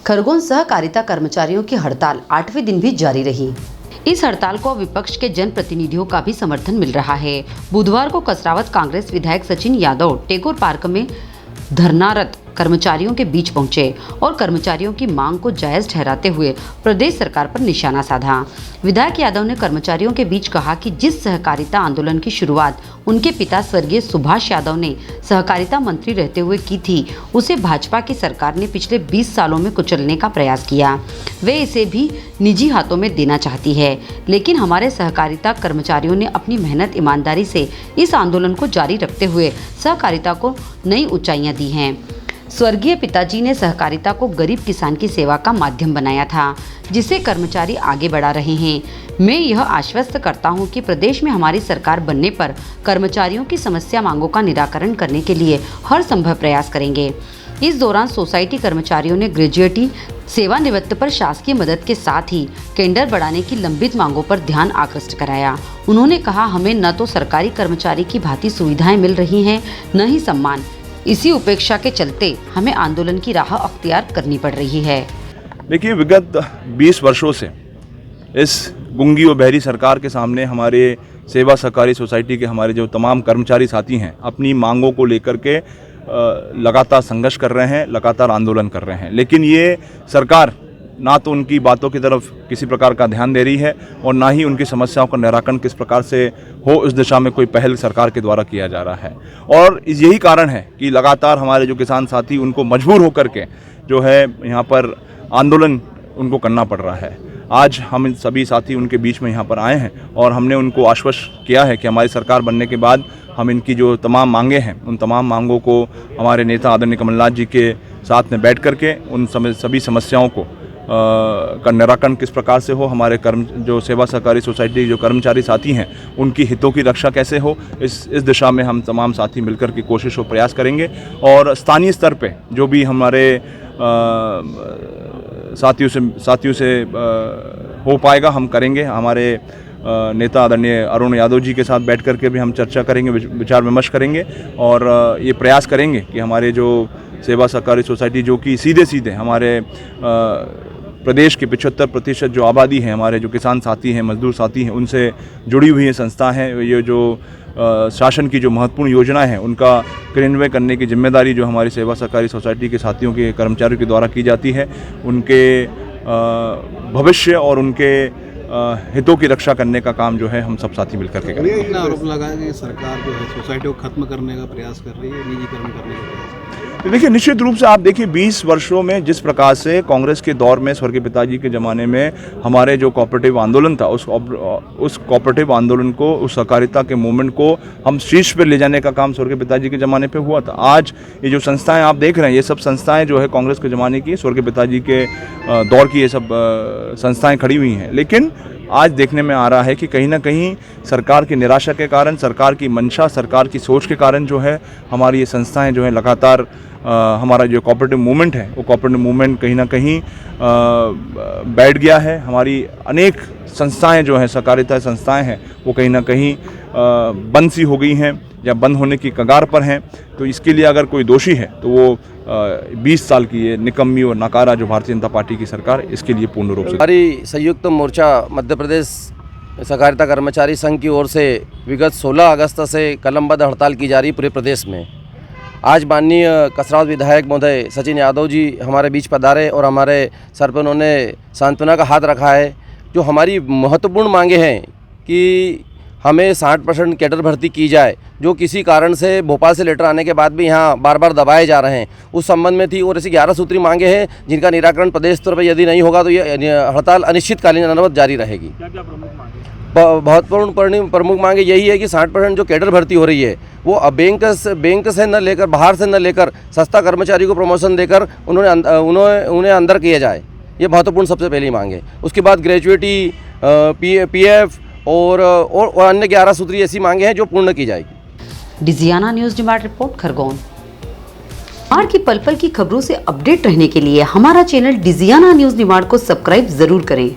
खरगोन सहकारिता कर्मचारियों की हड़ताल 8वें दिन भी जारी रही। इस हड़ताल को विपक्ष के जनप्रतिनिधियों का भी समर्थन मिल रहा है। बुधवार को कसरावत कांग्रेस विधायक सचिन यादव टैगोर पार्क में धरनारत कर्मचारियों के बीच पहुंचे और कर्मचारियों की मांग को जायज ठहराते हुए प्रदेश सरकार पर निशाना साधा। विधायक यादव ने कर्मचारियों के बीच कहा कि जिस सहकारिता आंदोलन की शुरुआत उनके पिता स्वर्गीय सुभाष यादव ने सहकारिता मंत्री रहते हुए की थी, उसे भाजपा की सरकार ने पिछले 20 सालों में कुचलने का प्रयास किया। वे इसे भी निजी हाथों में देना चाहती है, लेकिन हमारे सहकारिता कर्मचारियों ने अपनी मेहनत ईमानदारी से इस आंदोलन को जारी रखते हुए सहकारिता को नई ऊंचाइयां दी हैं। स्वर्गीय पिताजी ने सहकारिता को गरीब किसान की सेवा का माध्यम बनाया था, जिसे कर्मचारी आगे बढ़ा रहे हैं। मैं यह आश्वस्त करता हूं कि प्रदेश में हमारी सरकार बनने पर कर्मचारियों की समस्या मांगों का निराकरण करने के लिए हर संभव प्रयास करेंगे। इस दौरान सोसाइटी कर्मचारियों ने ग्रेजुएटी सेवानिवृत्त पर शासकीय मदद के साथ ही टेंडर बढ़ाने की लंबित मांगों पर ध्यान आकृष्ट कराया। उन्होंने कहा, हमें न तो सरकारी कर्मचारी की भांति सुविधाएं मिल रही हैं, न ही सम्मान। इसी उपेक्षा के चलते हमें आंदोलन की राह अख्तियार करनी पड़ रही है। देखिए, विगत 20 वर्षों से इस गूंगी और बहरी सरकार के सामने हमारे सेवा सहकारी सोसाइटी के हमारे जो तमाम कर्मचारी साथी हैं, अपनी मांगों को लेकर के लगातार संघर्ष कर रहे हैं, लगातार आंदोलन कर रहे हैं। लेकिन ये सरकार ना तो उनकी बातों की तरफ किसी प्रकार का ध्यान दे रही है और ना ही उनकी समस्याओं का निराकरण किस प्रकार से हो, इस दिशा में कोई पहल सरकार के द्वारा किया जा रहा है। और यही कारण है कि लगातार हमारे जो किसान साथी उनको मजबूर होकर के जो है यहाँ पर आंदोलन उनको करना पड़ रहा है। आज हम सभी साथी उनके बीच में यहाँ पर आए हैं और हमने उनको आश्वस्त किया है कि हमारी सरकार बनने के बाद हम इनकी जो तमाम मांगे हैं, उन तमाम मांगों को हमारे नेता आदरणीय कमलनाथ जी के साथ में बैठ करके उन सभी समस्याओं को का निराकरण किस प्रकार से हो, हमारे जो सेवा सहकारी सोसाइटी जो कर्मचारी साथी हैं उनकी हितों की रक्षा कैसे हो, इस दिशा में हम तमाम साथी मिलकर के कोशिश और प्रयास करेंगे। और स्थानीय स्तर पे जो भी हमारे साथियों से हो पाएगा हम करेंगे। हमारे नेता आदरणीय अरुण यादव जी के साथ बैठ करके भी हम चर्चा करेंगे, विचार विमर्श करेंगे और ये प्रयास करेंगे कि हमारे जो सेवा सहकारी सोसाइटी जो कि सीधे हमारे प्रदेश के 75% जो आबादी है, हमारे जो किसान साथी हैं, मजदूर साथी हैं, उनसे जुड़ी हुई ये संस्था है। ये जो शासन की जो महत्वपूर्ण योजना है उनका क्रियान्वयन करने की जिम्मेदारी जो हमारी सेवा सहकारी सोसाइटी के साथियों के कर्मचारियों के द्वारा की जाती है, उनके भविष्य और उनके हितों की रक्षा करने का काम जो है हम सब साथी मिलकर के करेंगे। अपना आरोप लगाया कि सरकार जो है सोसाइटी को खत्म करने का प्रयास कर रही है, निजीकरण करने का प्रयास। तो देखिए, निश्चित रूप से आप देखिए 20 वर्षों में जिस प्रकार से कांग्रेस के दौर में स्वर्गीय पिताजी के ज़माने में हमारे जो कोऑपरेटिव आंदोलन था, उस कोऑपरेटिव आंदोलन को, उस सहकारिता के मूवमेंट को हम शीर्ष पर ले जाने का काम स्वर्गीय पिताजी के ज़माने पे हुआ था। आज ये जो संस्थाएं आप देख रहे हैं, ये सब संस्थाएं जो है कांग्रेस के ज़माने की, स्वर्गीय पिताजी के दौर की ये सब संस्थाएँ खड़ी हुई हैं। लेकिन आज देखने में आ रहा है कि कहीं ना कहीं सरकार की निराशा के कारण, सरकार की मंशा, सरकार की सोच के कारण जो है हमारी ये संस्थाएं जो है लगातार हमारा जो कोऑपरेटिव मूवमेंट है वो कोऑपरेटिव मूवमेंट कहीं ना कहीं बैठ गया है। हमारी अनेक संस्थाएं जो हैं, सहकारिता संस्थाएं हैं, वो कहीं ना कहीं बंद सी हो गई हैं या बंद होने की कगार पर हैं। तो इसके लिए अगर कोई दोषी है तो वो 20 साल की ये निकम्मी और नकारा जो भारतीय जनता पार्टी की सरकार, इसके लिए पूर्ण रूप से हमारी संयुक्त मोर्चा मध्य प्रदेश सहकारिता कर्मचारी संघ की ओर से विगत 16 अगस्त से कलमबद्ध हड़ताल की जा रही पूरे प्रदेश में। आज माननीय कसरावत विधायक महोदय सचिन यादव जी हमारे बीच पधारे और हमारे सर पर उन्होंने सांत्वना का हाथ रखा है। जो हमारी महत्वपूर्ण मांगे हैं कि हमें 60% कैडर भर्ती की जाए, जो किसी कारण से भोपाल से लेटर आने के बाद भी यहाँ बार बार दबाए जा रहे हैं, उस संबंध में थी। और ऐसी 11 सूत्री मांगे हैं जिनका निराकरण प्रदेश स्तर पर यदि नहीं होगा तो ये हड़ताल अनिश्चितकालीन अनवरत जारी रहेगी। बहुत प्रमुख मांगे यही है कि 60% जो कैडर भर्ती हो रही है वो बैंक से न लेकर, बाहर से न लेकर, सस्ता कर्मचारी को प्रमोशन देकर उन्हें अंदर किया जाए। ये महत्वपूर्ण सबसे पहली मांग है। उसके बाद ग्रेजुएटी, पीएफ और अन्य 11 सूत्री ऐसी मांगे हैं जो पूर्ण की जाएगी। Digiana news demand report, Khargone. बाढ़ की पल पल की खबरों से अपडेट रहने के लिए हमारा चैनल डिजियाना न्यूज़ डिमांड को सब्सक्राइब जरूर करें।